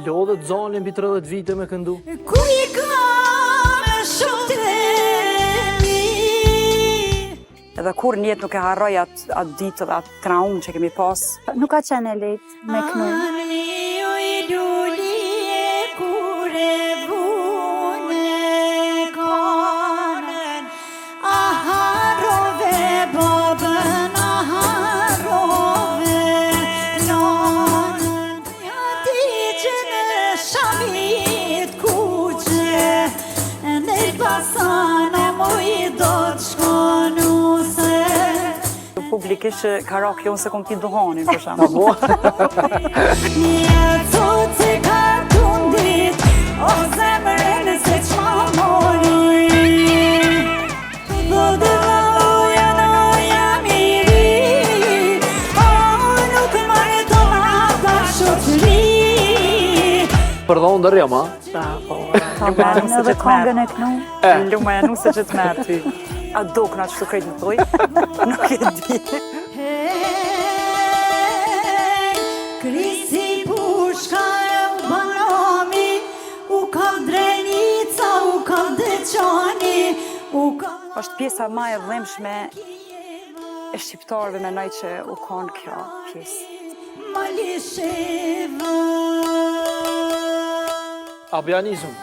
lodhet zani mbi 30 vite me këndu? Kur I kam shokteni. Edhe kur njetë nuk e harroj atë ditë dhe atë traumë që kemi pas. Nuk ka qenë e lehtë me kënu. Publikisht karaoke unë se kom pi duhanin, për shembull. Po. Përdon dhe rjama? Po, Në dhe kongën e kënu. lumaja nuk se që të merë ty. A do këna që të krejtë në toj? Nuk e di. Krisi pushka e u banami, u kam drenica, u kam deqani, u kam... Është pjesa ma e dhëmshme e shqiptarëve mendoj që u kanë kjo pjesë. Malisheva. Abjanizum.